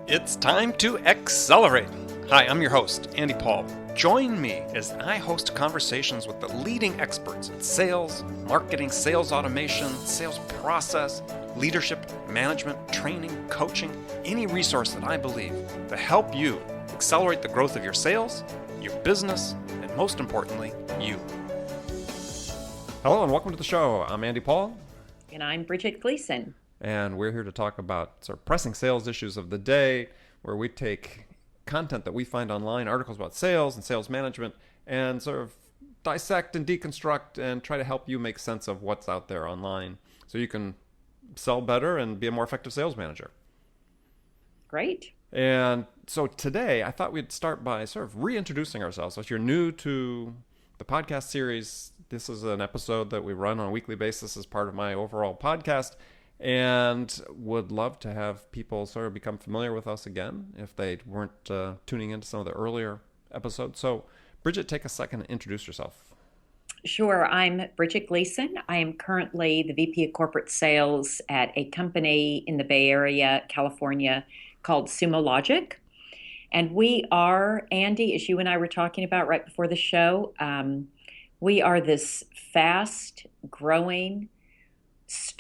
It's time to accelerate. Hi, I'm your host, Andy Paul. Join me as I host conversations with the leading experts in sales, marketing, sales automation, sales process, leadership, management, training, coaching, any resource that I believe to help you accelerate the growth of your sales, your business, and most importantly, you. Hello and welcome to the show. I'm Andy Paul. And I'm Bridget Gleason. And we're here to talk about sort of pressing sales issues of the day, where we take content that we find online, articles about sales and sales management, and sort of dissect and deconstruct and try to help you make sense of what's out there online so you can sell better and be a more effective sales manager. Great. And so today I thought we'd start by sort of reintroducing ourselves. So if you're new to the podcast series, this is an episode that we run on a weekly basis as part of my overall podcast, and would love to have people sort of become familiar with us again if they weren't tuning into some of the earlier episodes. So Bridget, take a second and introduce yourself. Sure. I'm Bridget Gleason. I am currently the VP of Corporate Sales at a company in the Bay Area, California, called SumoLogic. And we are, Andy, as you and I were talking about right before the show, we are this fast-growing,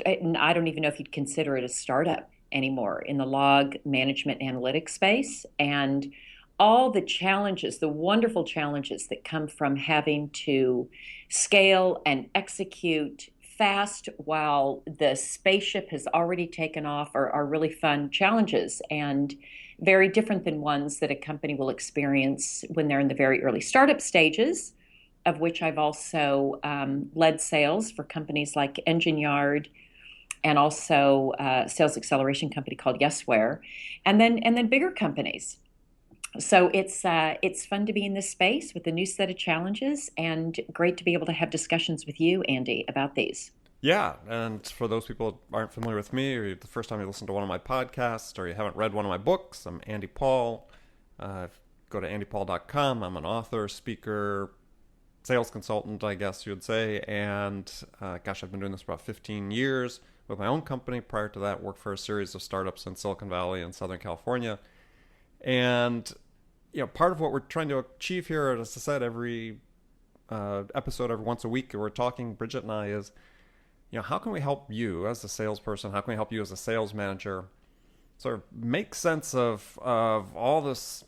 I don't even know if you'd consider it a startup anymore in the log management analytics space. And all the challenges, the wonderful challenges that come from having to scale and execute fast while the spaceship has already taken off are really fun challenges and very different than ones that a company will experience when they're in the very early startup stages, of which I've also led sales for companies like Engine Yard and also a sales acceleration company called Yesware, and then bigger companies. So it's fun to be in this space with a new set of challenges, and great to be able to have discussions with you, Andy, about these. Yeah, and for those people who aren't familiar with me, or the first time you listen to one of my podcasts, or you haven't read one of my books, I'm Andy Paul. Go to andypaul.com. I'm an author, speaker, sales consultant, I guess you would say, and I've been doing this for about 15 years with my own company. Prior to that, worked for a series of startups in Silicon Valley and Southern California. And part of what we're trying to achieve here, as I said, every episode, every once a week, we're talking, Bridget and I, is how can we help you as a salesperson? How can we help you as a sales manager sort of make sense of all this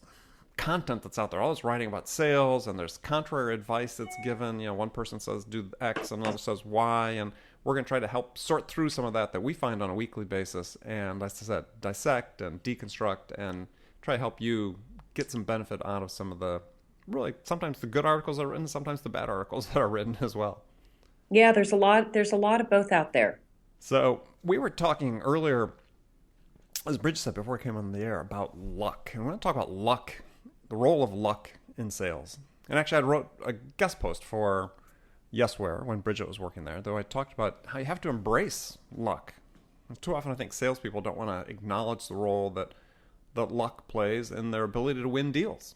content that's out there, all this writing about sales, and there's contrary advice that's given. One person says do X, another says Y, and we're going to try to help sort through some of that we find on a weekly basis, and as I said, dissect and deconstruct and try to help you get some benefit out of some of the really sometimes the good articles that are written, sometimes the bad articles that are written as well. Yeah, there's a lot of both out there. So we were talking earlier, as Bridget said before we came on the air, about luck, and we're going to talk about luck, the role of luck in sales. And actually, I wrote a guest post for Yesware when Bridget was working there, though I talked about how you have to embrace luck. Too often I think salespeople don't want to acknowledge the role that luck plays in their ability to win deals.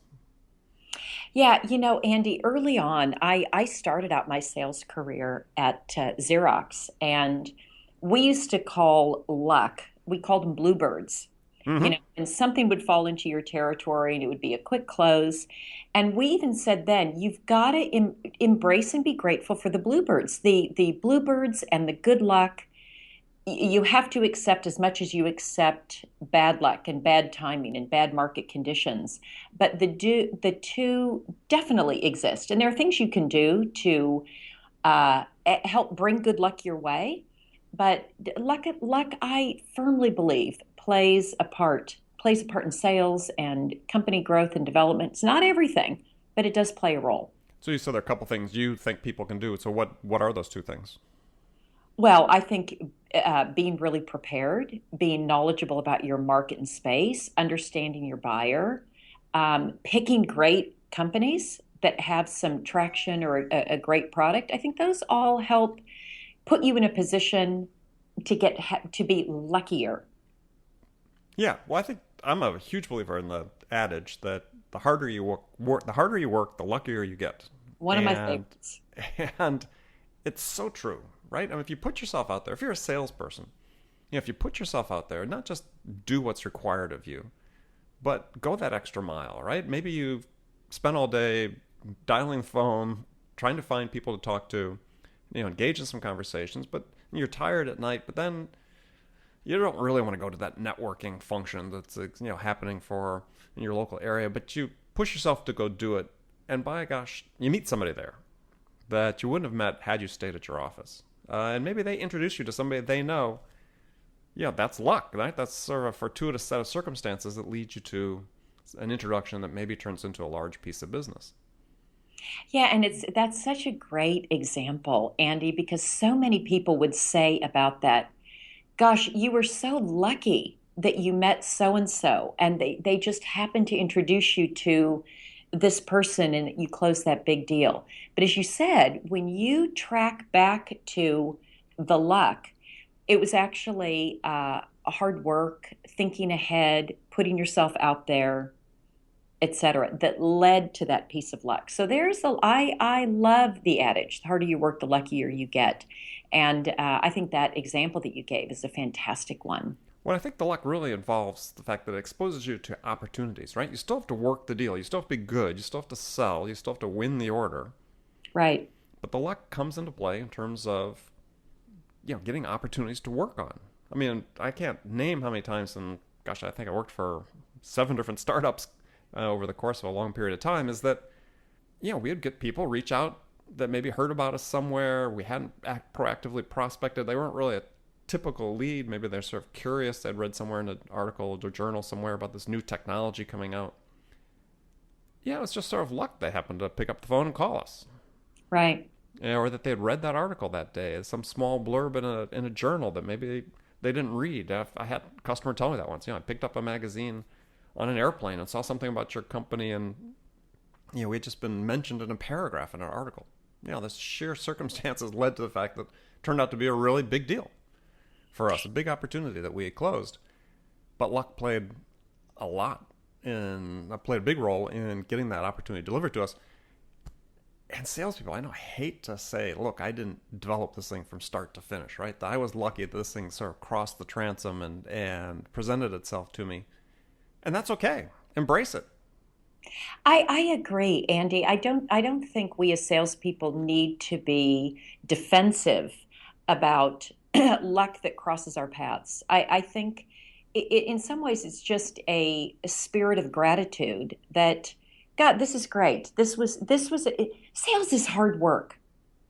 Yeah, Andy, early on, I started out my sales career at Xerox, and we used to call luck, we called them Bluebirds. Mm-hmm. And something would fall into your territory and it would be a quick close. And we even said then, you've got to embrace and be grateful for the Bluebirds. The Bluebirds and the good luck, you have to accept as much as you accept bad luck and bad timing and bad market conditions. But the two definitely exist. And there are things you can do to help bring good luck your way. But luck, I firmly believe, plays a part in sales and company growth and development. It's not everything, but it does play a role. So you said there are a couple things you think people can do. So what are those two things? Well, I think being really prepared, being knowledgeable about your market and space, understanding your buyer, picking great companies that have some traction or a great product. I think those all help put you in a position to be luckier. Yeah, well, I think I'm a huge believer in the adage that the harder you work, the luckier you get. One of my favorites. And it's so true, right? I mean, if you put yourself out there, if you're a salesperson, if you put yourself out there, not just do what's required of you, but go that extra mile, right? Maybe you've spent all day dialing the phone, trying to find people to talk to, engage in some conversations, but you're tired at night, but then you don't really want to go to that networking function that's happening for in your local area, but you push yourself to go do it, and by gosh, you meet somebody there that you wouldn't have met had you stayed at your office. And maybe they introduce you to somebody they know. Yeah, that's luck, right? That's sort of a fortuitous set of circumstances that leads you to an introduction that maybe turns into a large piece of business. Yeah, and that's such a great example, Andy, because so many people would say about that, gosh, you were so lucky that you met so and so, and they just happened to introduce you to this person and you closed that big deal. But as you said, when you track back to the luck, it was actually hard work, thinking ahead, putting yourself out there, etc., that led to that piece of luck. So I love the adage, the harder you work, the luckier you get. And I think that example that you gave is a fantastic one. Well, I think the luck really involves the fact that it exposes you to opportunities, right? You still have to work the deal. You still have to be good. You still have to sell. You still have to win the order. Right. But the luck comes into play in terms of, getting opportunities to work on. I mean, I can't name how many times, and gosh, I think I worked for 7 different startups over the course of a long period of time, is that, we'd get people reach out that maybe heard about us somewhere. We hadn't proactively prospected. They weren't really a typical lead. Maybe they're sort of curious. They'd read somewhere in an article or journal somewhere about this new technology coming out. Yeah, it's just sort of luck. They happened to pick up the phone and call us. Right. Or that they had read that article that day. Some small blurb in a journal that maybe they didn't read. I had a customer tell me that once. I picked up a magazine on an airplane and saw something about your company, and we had just been mentioned in a paragraph in an article. The sheer circumstances led to the fact that it turned out to be a really big deal for us, a big opportunity that we had closed. But luck played played a big role in getting that opportunity delivered to us. And salespeople, I know, hate to say, look, I didn't develop this thing from start to finish, right? I was lucky that this thing sort of crossed the transom and presented itself to me. And that's okay. Embrace it. I agree, Andy. I don't think we as salespeople need to be defensive about luck that crosses our paths. I think in some ways it's just a spirit of gratitude that, God, this is great. Sales is hard work.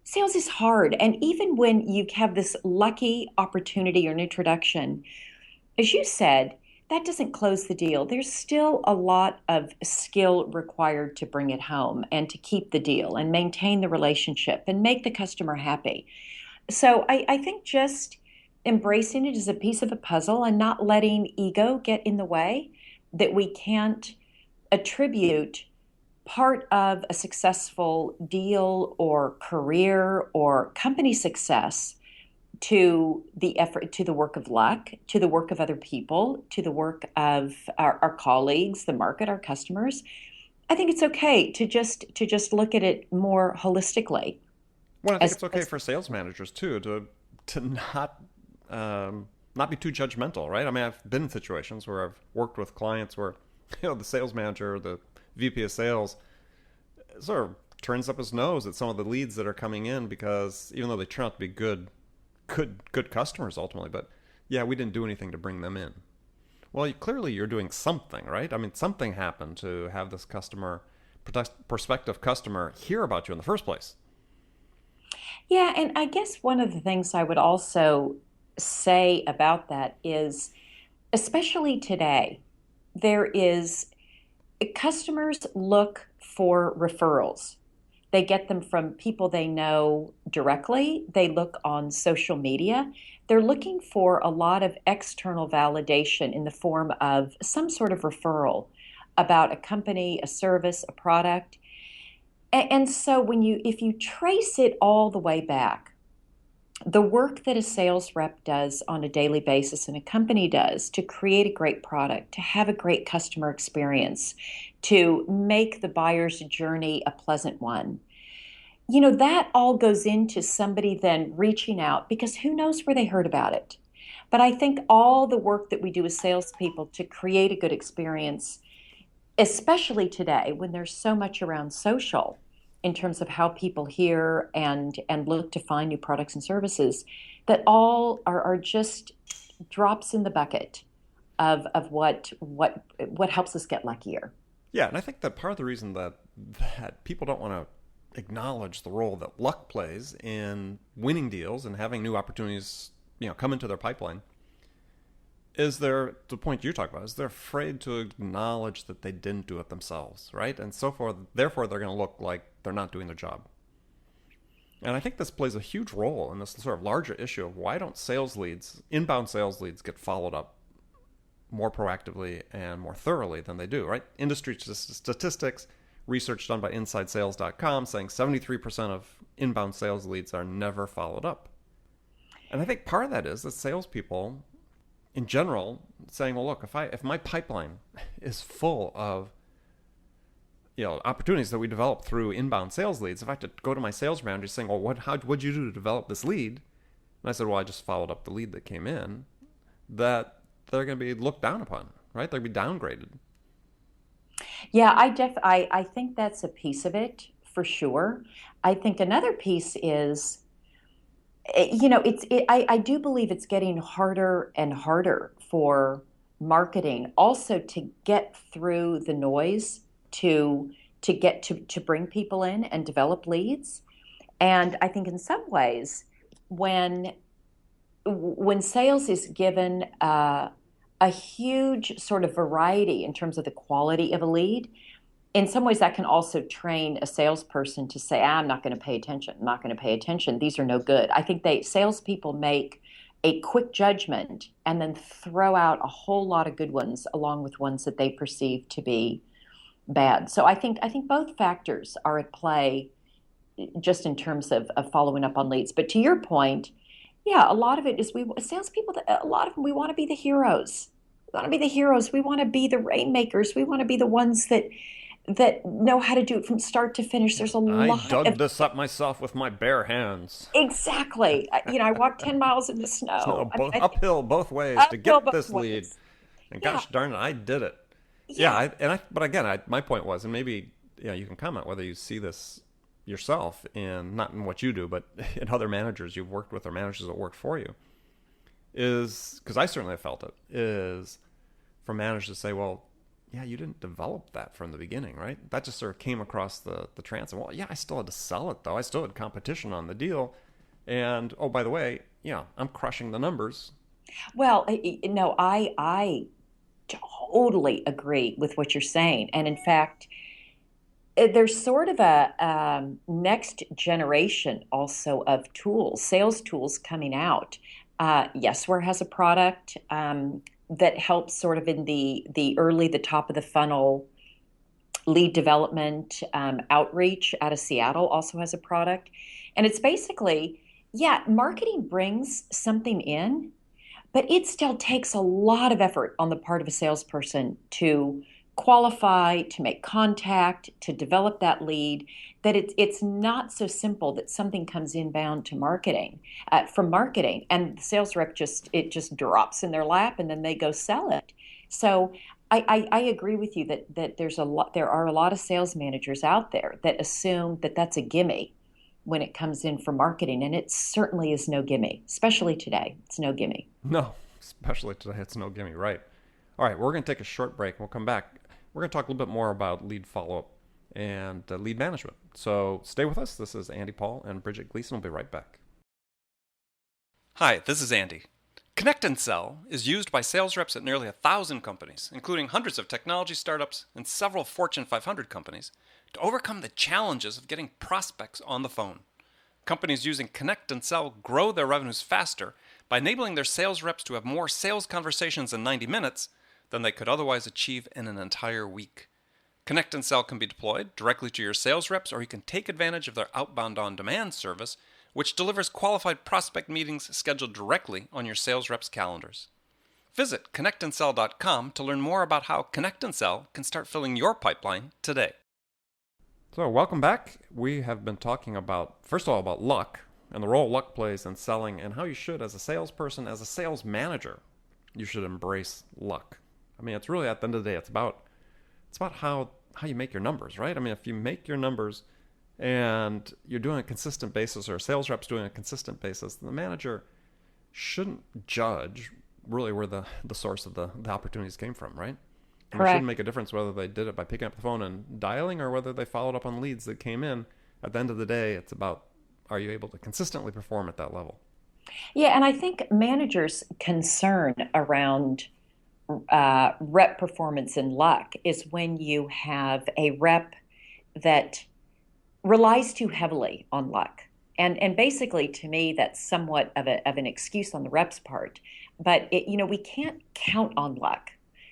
Sales is hard. And even when you have this lucky opportunity or an introduction, as you said, that doesn't close the deal. There's still a lot of skill required to bring it home and to keep the deal and maintain the relationship and make the customer happy. So I think just embracing it as a piece of a puzzle and not letting ego get in the way, that we can't attribute part of a successful deal or career or company success to the effort, to the work of luck, to the work of other people, to the work of our colleagues, the market, our customers. I think it's okay to just look at it more holistically. Well, I think it's okay for sales managers too to not be too judgmental, right? I mean, I've been in situations where I've worked with clients where the sales manager, the VP of sales, sort of turns up his nose at some of the leads that are coming in because even though they turn out to be good customers ultimately, but yeah, we didn't do anything to bring them in. Well, clearly you're doing something, right? I mean, something happened to have this prospective customer hear about you in the first place. Yeah, and I guess one of the things I would also say about that is, especially today, customers look for referrals. They get them from people they know directly. They look on social media. They're looking for a lot of external validation in the form of some sort of referral about a company, a service, a product. And so if you trace it all the way back, the work that a sales rep does on a daily basis and a company does to create a great product, to have a great customer experience, to make the buyer's journey a pleasant one, that all goes into somebody then reaching out because who knows where they heard about it. But I think all the work that we do as salespeople to create a good experience, especially today when there's so much around social in terms of how people hear and look to find new products and services, that all are just drops in the bucket of what helps us get luckier. Yeah, and I think that part of the reason that people don't want to acknowledge the role that luck plays in winning deals and having new opportunities, come into their pipeline is the point you talk about is they're afraid to acknowledge that they didn't do it themselves, right? And so forth. Therefore, they're going to look like they're not doing their job. And I think this plays a huge role in this sort of larger issue of why don't inbound sales leads get followed up more proactively and more thoroughly than they do, right? Industry statistics, research done by InsideSales.com saying 73% of inbound sales leads are never followed up. And I think part of that is that salespeople in general saying, well, look, if my pipeline is full of opportunities that we develop through inbound sales leads, if I have to go to my sales manager saying, well, what'd you do to develop this lead? And I said, well, I just followed up the lead that came in, that they're going to be looked down upon, right? They'll be downgraded. Yeah, I think that's a piece of it for sure. I think another piece is, I do believe it's getting harder and harder for marketing also to get through the noise to get to bring people in and develop leads. And I think in some ways, when sales is given a huge sort of variety in terms of the quality of a lead, in some ways that can also train a salesperson to say, I'm not going to pay attention. I'm not going to pay attention. These are no good. I think salespeople make a quick judgment and then throw out a whole lot of good ones along with ones that they perceive to be bad. So I think both factors are at play just in terms of following up on leads. But to your point, yeah, a lot of it is salespeople, a lot of them, we want to be the heroes. We want to be the heroes. We want to be the rainmakers. We want to be the ones that know how to do it from start to finish. There's a lot. I dug this up myself with my bare hands. Exactly. I walked 10 miles in the snow. Uphill both ways to get this lead. And gosh darn it, I did it. But again, my point was, and maybe you can comment whether you see this yourself not in what you do, but in other managers you've worked with or managers that work for you, is because I certainly have felt it, is for managers to say, well, yeah, you didn't develop that from the beginning, right? That just sort of came across the transom. Well, yeah, I still had to sell it though. I still had competition on the deal. And oh, by the way, I'm crushing the numbers. Well, no, I totally agree with what you're saying. And in fact, there's sort of a next generation also of tools, sales tools coming out. Yesware has a product that helps sort of in the top of the funnel lead development. Outreach out of Seattle also has a product. And it's basically, marketing brings something in, but it still takes a lot of effort on the part of a salesperson to qualify, to make contact, to develop that lead, that it's not so simple that something comes inbound to marketing, from marketing, and the sales rep just drops in their lap and then they go sell it. So I agree with you that there are a lot of sales managers out there that assume that that's a gimme when it comes in for marketing, and it certainly is no gimme, especially today. It's no gimme. No, especially today, it's no gimme, right? All right, we're going to take a short break. We'll come back. We're going to talk a little bit more about lead follow-up and lead management. So stay with us. This is Andy Paul and Bridget Gleason. We'll be right back. Hi, this is Andy. Connect and Sell is used by sales reps at nearly 1,000 companies, including hundreds of technology startups and several Fortune 500 companies, to overcome the challenges of getting prospects on the phone. Companies using Connect and Sell grow their revenues faster by enabling their sales reps to have more sales conversations in 90 minutes than they could otherwise achieve in an entire week. Connect and Sell can be deployed directly to your sales reps, or you can take advantage of their outbound on-demand service, which delivers qualified prospect meetings scheduled directly on your sales reps' calendars. Visit connectandsell.com to learn more about how Connect and Sell can start filling your pipeline today. So welcome back. We have been talking about, first of all, about luck, and the role luck plays in selling, and how you should, as a salesperson, as a sales manager, you should embrace luck. I mean, it's really, at the end of the day, it's about how you make your numbers, right? I mean, if you make your numbers and you're doing a consistent basis, or a sales rep's doing a consistent basis, the manager shouldn't judge really where the source of the opportunities came from, right? And it shouldn't make a difference whether they did it by picking up the phone and dialing, or whether they followed up on leads that came in. At the end of the day, it's about, are you able to consistently perform at that level? Yeah, and I think managers' concern around rep performance and luck is when you have a rep that relies too heavily on luck. And basically, to me, that's somewhat of an excuse on the rep's part. But we can't count on luck.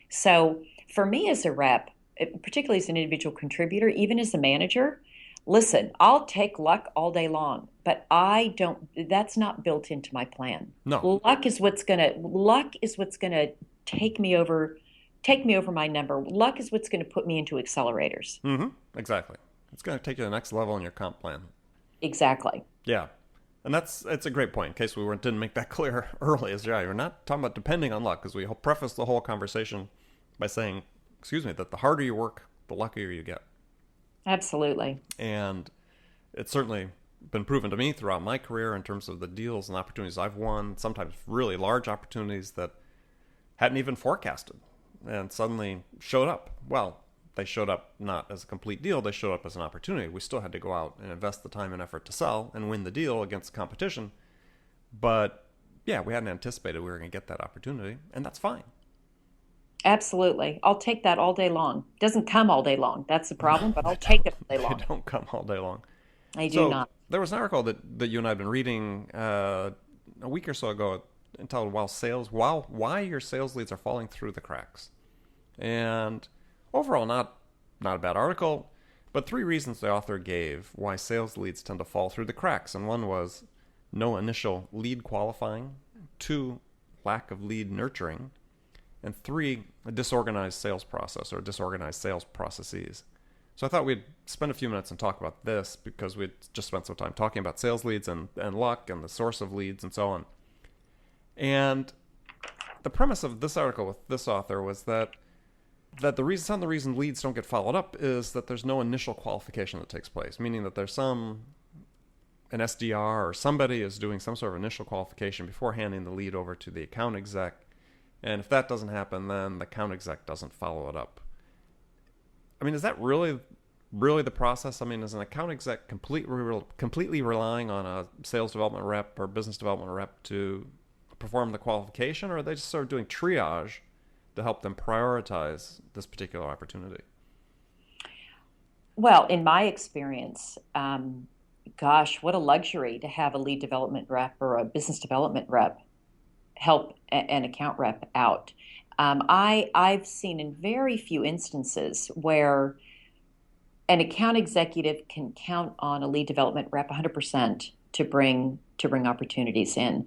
So for me as a rep, particularly as an individual contributor, even as a manager, listen, I'll take luck all day long, but that's not built into my plan. No. Luck is what's gonna take me over my number. Luck is what's gonna put me into accelerators. Mm-hmm. Exactly. It's going to take you to the next level in your comp plan. Exactly. Yeah. And it's a great point, in case we didn't make that clear early. We're not talking about depending on luck, because we preface the whole conversation by saying, that the harder you work, the luckier you get. Absolutely. And it's certainly been proven to me throughout my career in terms of the deals and opportunities I've won, sometimes really large opportunities that hadn't even forecasted and suddenly showed up. Well, they showed up not as a complete deal, they showed up as an opportunity. We still had to go out and invest the time and effort to sell and win the deal against competition. But yeah, we hadn't anticipated we were going to get that opportunity, and that's fine. Absolutely. I'll take that all day long. Doesn't come all day long. That's the problem, but I'll take it all day long. They don't come all day long. They do not. There was an article that you and I have been reading a week or so ago entitled Why Your Sales Leads Are Falling Through the Cracks. And overall, not a bad article, but 3 reasons the author gave why sales leads tend to fall through the cracks. And one was no initial lead qualifying, 2, lack of lead nurturing, and 3, a disorganized sales process or disorganized sales processes. So I thought we'd spend a few minutes and talk about this, because we'd just spent some time talking about sales leads and luck and the source of leads and so on. And the premise of this article with this author was that some of the reason leads don't get followed up is that there's no initial qualification that takes place, meaning that there's an SDR or somebody is doing some sort of initial qualification before handing the lead over to the account exec. And if that doesn't happen, then the account exec doesn't follow it up. I mean, is that really the process? I mean, is an account exec completely relying on a sales development rep or business development rep to perform the qualification, or are they just sort of doing triage to help them prioritize this particular opportunity? Well, in my experience, gosh, what a luxury to have a lead development rep or a business development rep help an account rep out. I've seen in very few instances where an account executive can count on a lead development rep 100% to bring opportunities in.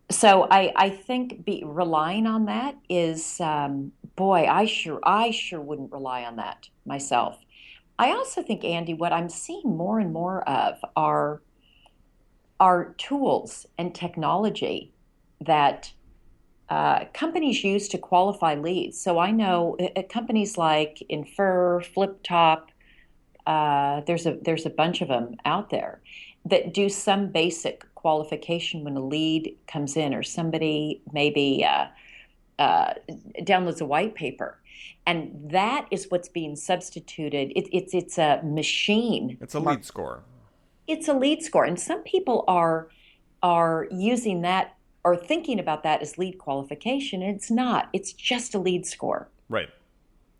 So I think relying on that is, I sure wouldn't rely on that myself. I also think, Andy, what I'm seeing more and more of are tools and technology that companies use to qualify leads. So I know companies like Infer, FlipTop, there's a bunch of them out there that do some basic qualification when a lead comes in, or somebody maybe downloads a white paper. And that is what's being substituted. It's a machine. It's a lead score. It's a lead score. And some people are using that or thinking about that as lead qualification. And it's not. It's just a lead score. Right.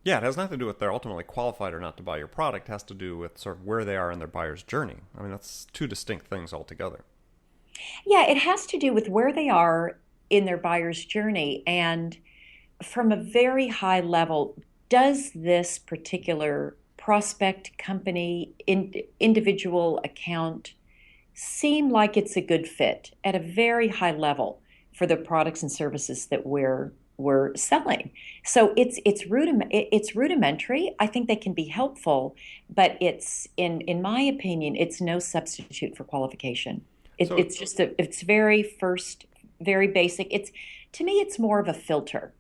Yeah, it has nothing to do with they're ultimately qualified or not to buy your product. It has to do with sort of where they are in their buyer's journey. I mean, that's 2 distinct things altogether. Yeah, it has to do with where they are in their buyer's journey. And from a very high level, does this particular prospect, company, individual account seem like it's a good fit at a very high level for the products and services that we're selling? So it's rudimentary. I think they can be helpful, but it's in my opinion, it's no substitute for qualification. So It's just it's very first, very basic. It's to me, it's more of a filter.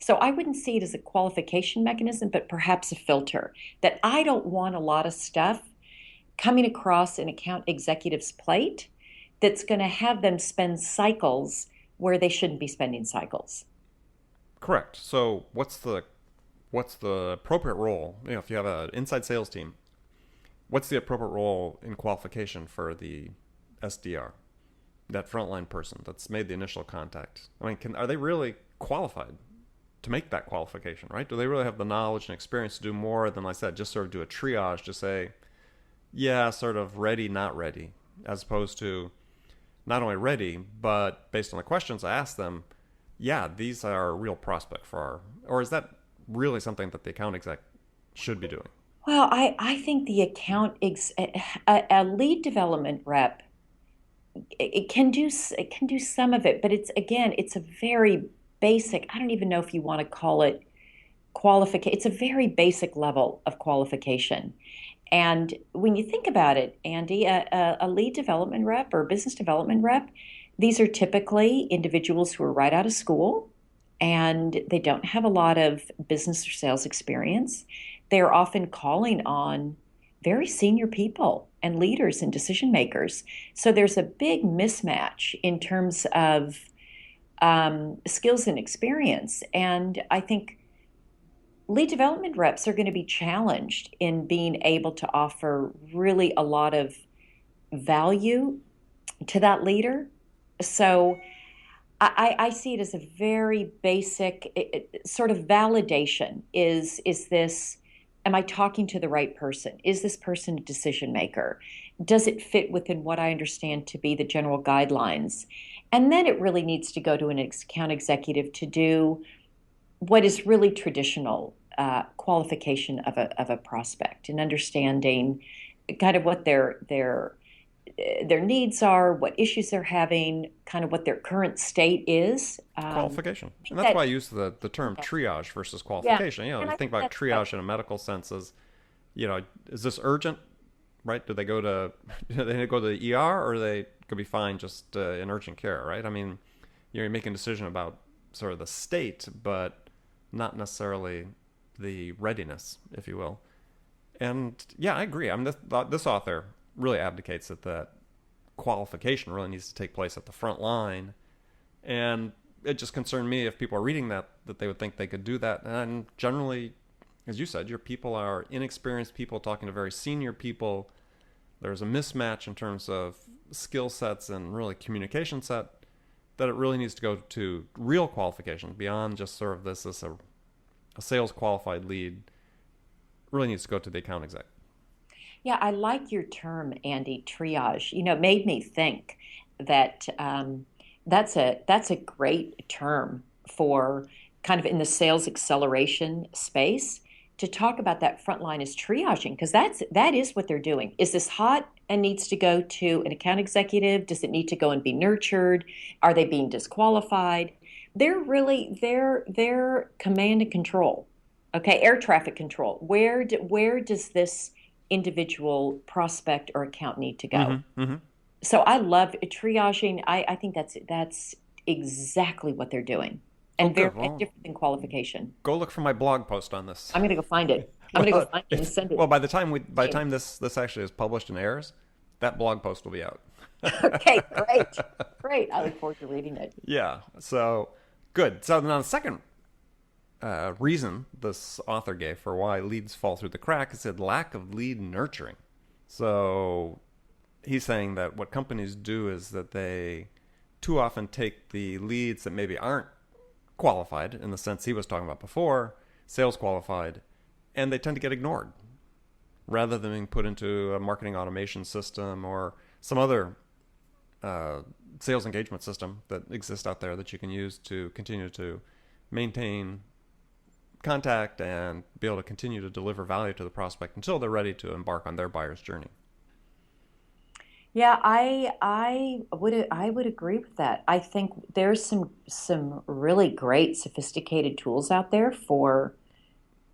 So I wouldn't see it as a qualification mechanism, but perhaps a filter that I don't want a lot of stuff coming across an account executive's plate that's going to have them spend cycles where they shouldn't be spending cycles. correct. So what's the appropriate role? If you have an inside sales team, what's the appropriate role in qualification for the SDR, that frontline person that's made the initial contact? I mean, are they really qualified to make that qualification, right? Do they really have the knowledge and experience to do more than, like I said, just sort of do a triage to say, yeah, sort of ready, not ready, as opposed to not only ready, but based on the questions I asked them, yeah, these are a real prospect for our, or is that really something that the account exec should be doing? Well, I think the a lead development rep, it can do some of it, but it's again, it's a very basic, I don't even know if you want to call it qualification. It's a very basic level of qualification. And when you think about it, Andy, a lead development rep or business development rep, these are typically individuals who are right out of school and they don't have a lot of business or sales experience. They're often calling on very senior people and leaders and decision makers. So there's a big mismatch in terms of skills and experience. And I think lead development reps are going to be challenged in being able to offer really a lot of value to that leader. So I see it as a very basic sort of validation. Is this, am I talking to the right person? Is this person a decision maker? Does it fit within what I understand to be the general guidelines? And then it really needs to go to an account executive to do what is really traditional qualification of a prospect and understanding kind of what their needs are, what issues they're having, kind of what their current state is. Qualification. I And think that's that why I use the term yeah, triage versus yeah, qualification. and You I think think about that's right. triage in a medical sense as, is this urgent, right? Do they go to do they go to the ER, or they could be fine just in urgent care, right? I mean, you're making a decision about sort of the state, but not necessarily the readiness, if you will. And yeah, I agree. I mean, this author really advocates that qualification really needs to take place at the front line. And it just concerned me, if people are reading that they would think they could do that. And generally, as you said, your people are inexperienced people talking to very senior people. There's a mismatch in terms of skill sets and really communication set, that it really needs to go to real qualification beyond just sort of this as a sales qualified lead. Really needs to go to the account exec. Yeah, I like your term, Andy, triage. It made me think that that's a great term for kind of in the sales acceleration space to talk about that front line is triaging because that is what they're doing. Is this hot and needs to go to an account executive? Does it need to go and be nurtured? Are they being disqualified? They're really they're command and control. Okay, air traffic control. Where does this individual prospect or account need to go? Mm-hmm. Mm-hmm. So I love triaging. I think that's exactly what they're doing, Oh, and very good. and Well, different than qualification. go look for my blog post on this. I'm gonna go find it. I'm gonna go Well, find it and send well, it. by the time this actually is published and airs, that blog post will be out. Okay, great, great. I look forward to reading it. Yeah. So good. So now the second reason this author gave for why leads fall through the crack is said lack of lead nurturing. So he's saying that what companies do is that they too often take the leads that maybe aren't qualified in the sense he was talking about before, sales qualified, and they tend to get ignored rather than being put into a marketing automation system or some other sales engagement system that exists out there that you can use to continue to maintain contact and be able to continue to deliver value to the prospect until they're ready to embark on their buyer's journey. Yeah, I would agree with that. I think there's some really great sophisticated tools out there for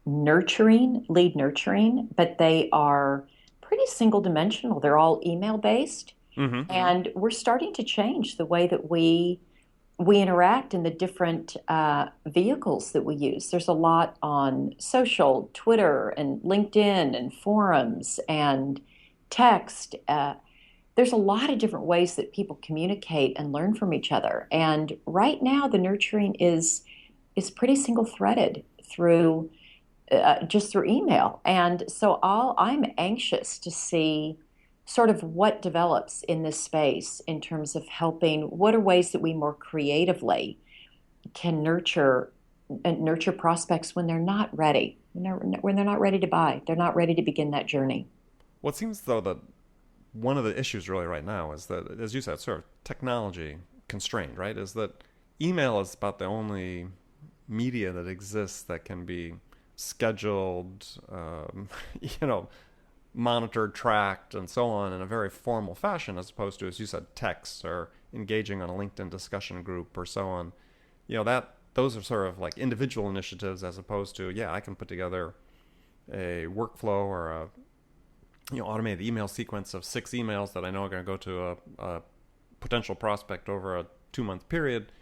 nurturing, lead nurturing, but they are pretty single dimensional. They're all email based. Mm-hmm. And we're starting to change the way that we interact in the different vehicles that we use. There's a lot on social, Twitter and LinkedIn and forums and text. There's a lot of different ways that people communicate and learn from each other. And right now, the nurturing is pretty single threaded through just through email. And so I'm anxious to see sort of what develops in this space in terms of helping. What are ways that we more creatively can nurture prospects when they're not ready, when they're not ready to buy, they're not ready to begin that journey. Well, it seems though that one of the issues really right now is that, as you said, sort of technology constrained, right? Is that email is about the only media that exists that can be scheduled, you know, monitored, tracked, and so on in a very formal fashion, as opposed to, as you said, texts or engaging on a LinkedIn discussion group or so on. You know, that those are sort of like individual initiatives, as opposed to, yeah, I can put together a workflow or a automated email sequence of 6 emails that I know are going to go to a potential prospect over a 2-month period,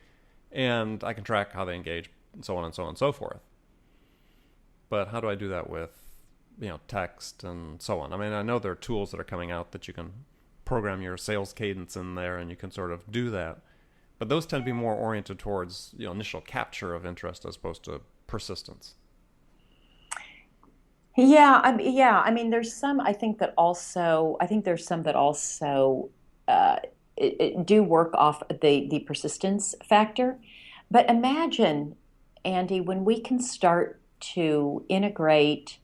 and I can track how they engage, and so on and so on and so forth. But how do I do that with text and so on? I mean, I know there are tools that are coming out that you can program your sales cadence in there, and you can sort of do that. But those tend to be more oriented towards initial capture of interest as opposed to persistence. I mean, there's some. I think there's some that also uh, do work off the persistence factor. But imagine, Andy, when we can start to integrate,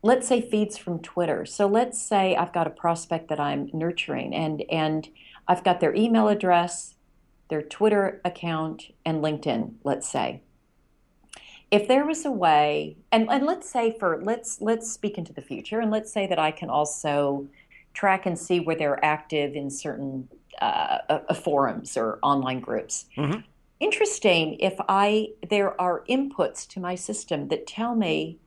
let's say, feeds from Twitter. So let's say I've got a prospect that I'm nurturing, and I've got their email address, their Twitter account, and LinkedIn, let's say. If there was a way, and let's say let's speak into the future, and let's say that I can also track and see where they're active in certain forums or online groups. Mm-hmm. Interesting if I there are inputs to my system that tell me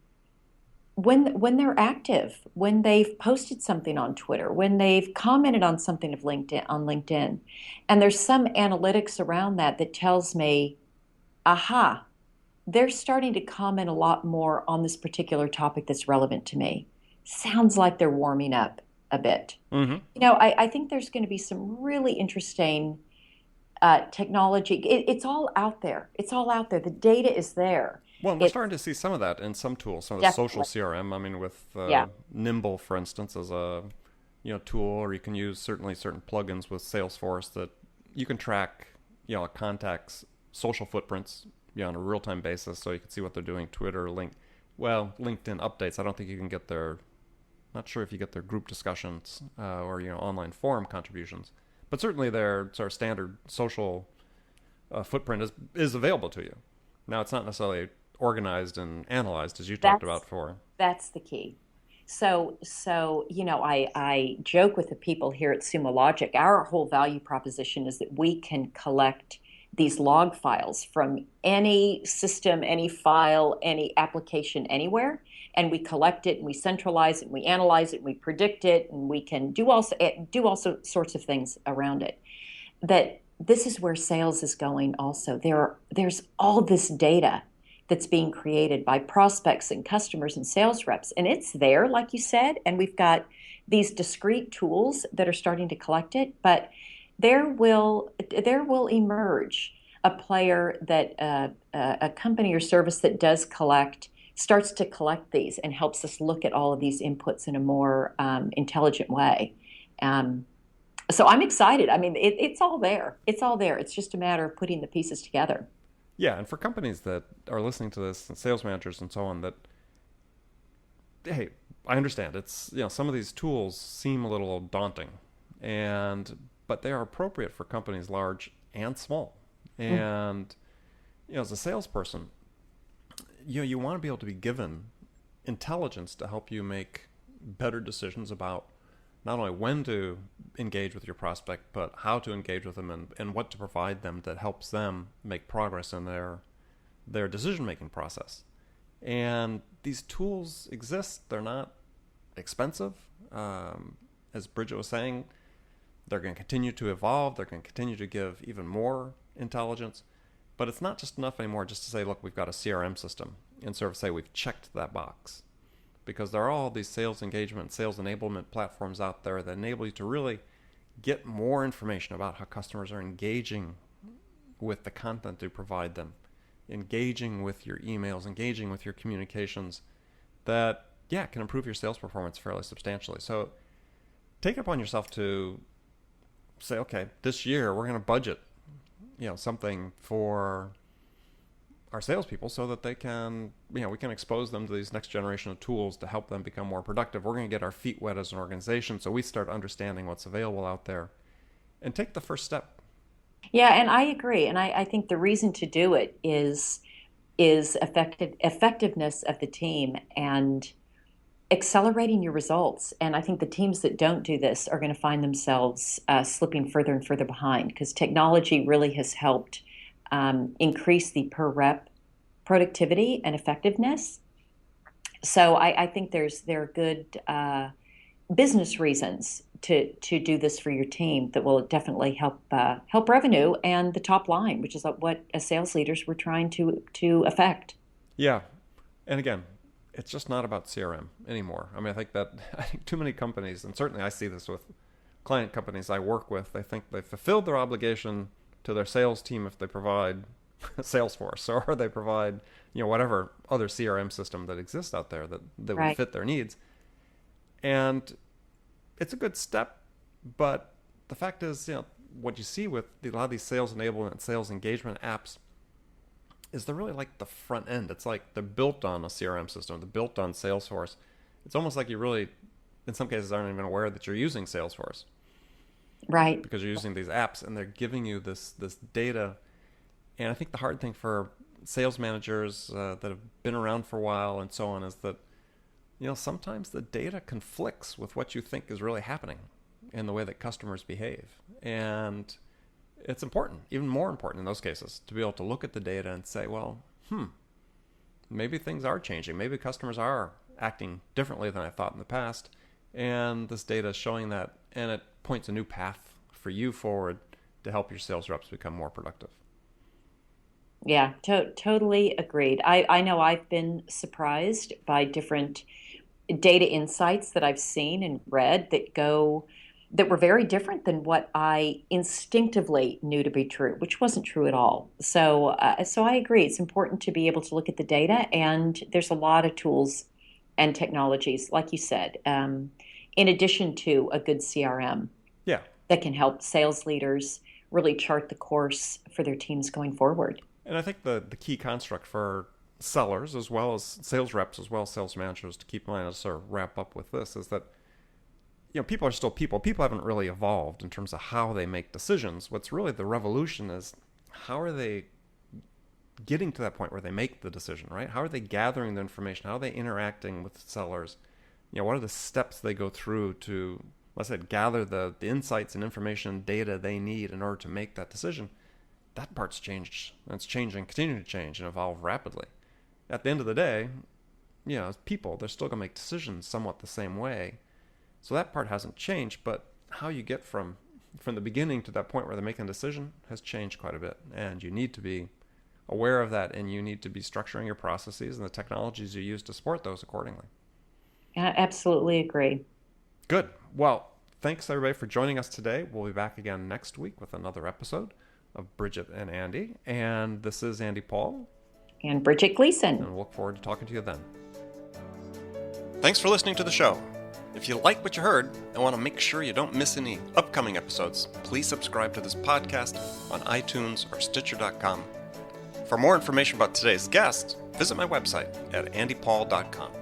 when they're active, when they've posted something on Twitter, when they've commented on something of LinkedIn, and there's some analytics around that that tells me, aha, they're starting to comment a lot more on this particular topic that's relevant to me. Sounds like they're warming up a bit. Mm-hmm. I think there's going to be some really interesting technology. It's all out there. It's all out there. The data is there. Well, and we're It's starting to see some of that in some tools, some of the social definitely, CRM. I mean, with yeah, Nimble, for instance, as a tool, or you can use certainly certain plugins with Salesforce that you can track a contact's social footprints on a real time basis, so you can see what they're doing. Twitter, LinkedIn updates. I don't think you can get their. Not sure if you get their group discussions or online forum contributions, but certainly their sort of standard social footprint is available to you. Now, it's not necessarily organized and analyzed as you talked that's about before. that's the key. I joke with the people here at SumoLogic. Our whole value proposition is that we can collect these log files from any system, any file, any application, anywhere, and we collect it and we centralize it and we analyze it and we predict it and we can do all sorts of things around it. That this is where sales is going. Also, there's all this data that's being created by prospects and customers and sales reps. And it's there, like you said, and we've got these discrete tools that are starting to collect it, but there will emerge a player that a company or service that starts to collect these and helps us look at all of these inputs in a more intelligent way. So I'm excited. I mean, it's all there. It's all there. It's just a matter of putting the pieces together. Yeah, and for companies that are listening to this, and sales managers and so on, that hey, I understand it's some of these tools seem a little daunting, but they are appropriate for companies large and small. And as a salesperson, you want to be able to be given intelligence to help you make better decisions about not only when to engage with your prospect, but how to engage with them, and what to provide them that helps them make progress in their decision-making process. And these tools exist. They're not expensive. As Bridget was saying, They're going to continue to evolve. They're going to continue to give even more intelligence. But it's not just enough anymore just to say, look, we've got a CRM system, and sort of say we've checked that box. Because there are all these sales engagement, sales enablement platforms out there that enable you to really get more information about how customers are engaging with the content you provide them, engaging with your emails, engaging with your communications, that, yeah, can improve your sales performance fairly substantially. So take it upon yourself to say, okay, this year we're going to budget, something for our salespeople so that they can, we can expose them to these next generation of tools to help them become more productive. We're going to get our feet wet as an organization so we start understanding what's available out there and take the first step. Yeah, and I agree. And I think the reason to do it is effectiveness of the team and accelerating your results. And I think the teams that don't do this are going to find themselves slipping further and further behind, because technology really has helped increase the per rep productivity and effectiveness. So I think there are good business reasons to do this for your team that will definitely help revenue and the top line, which is what as sales leaders we're trying to affect. Yeah, and again, it's just not about CRM anymore. I mean, I think too many companies, and certainly I see this with client companies I work with, they think they've fulfilled their obligation to their sales team if they provide Salesforce or they provide, whatever other CRM system that exists out there that would fit their needs. And it's a good step, but the fact is, what you see with a lot of these sales enablement, sales engagement apps is they're really like the front end. It's like they're built on a CRM system. They're built on Salesforce. It's almost like you really, in some cases, aren't even aware that you're using Salesforce. Right. Because you're using these apps and they're giving you this data. And I think the hard thing for sales managers that have been around for a while and so on is that, sometimes the data conflicts with what you think is really happening in the way that customers behave. And it's important, even more important in those cases, to be able to look at the data and say, well, maybe things are changing. Maybe customers are acting differently than I thought in the past. And this data is showing that, and it points a new path for you forward to help your sales reps become more productive. Yeah, totally agreed. I know I've been surprised by different data insights that I've seen and read that were very different than what I instinctively knew to be true, which wasn't true at all. So I agree. It's important to be able to look at the data, and there's a lot of tools and technologies, like you said, in addition to a good CRM, that can help sales leaders really chart the course for their teams going forward. And I think the key construct for sellers, as well as sales reps, as well as sales managers, to keep in mind as sort of wrap up with this, is that people are still people. People haven't really evolved in terms of how they make decisions. What's really the revolution is how are they getting to that point where they make the decision, right? How are they gathering the information? How are they interacting with sellers? What are the steps they go through to, let's say, gather the insights and information and data they need in order to make that decision? That part's changed. And it's changing, continuing to change and evolve rapidly. At the end of the day, as people, they're still going to make decisions somewhat the same way. So that part hasn't changed, but how you get from the beginning to that point where they're making a decision has changed quite a bit. And you need to be aware of that, and you need to be structuring your processes and the technologies you use to support those accordingly. I absolutely agree. Good. Well, thanks everybody for joining us today. We'll be back again next week with another episode of Bridget and Andy. And this is Andy Paul. And Bridget Gleason. And we'll look forward to talking to you then. Thanks for listening to the show. If you like what you heard and want to make sure you don't miss any upcoming episodes, please subscribe to this podcast on iTunes or Stitcher.com. For more information about today's guest, visit my website at andypaul.com.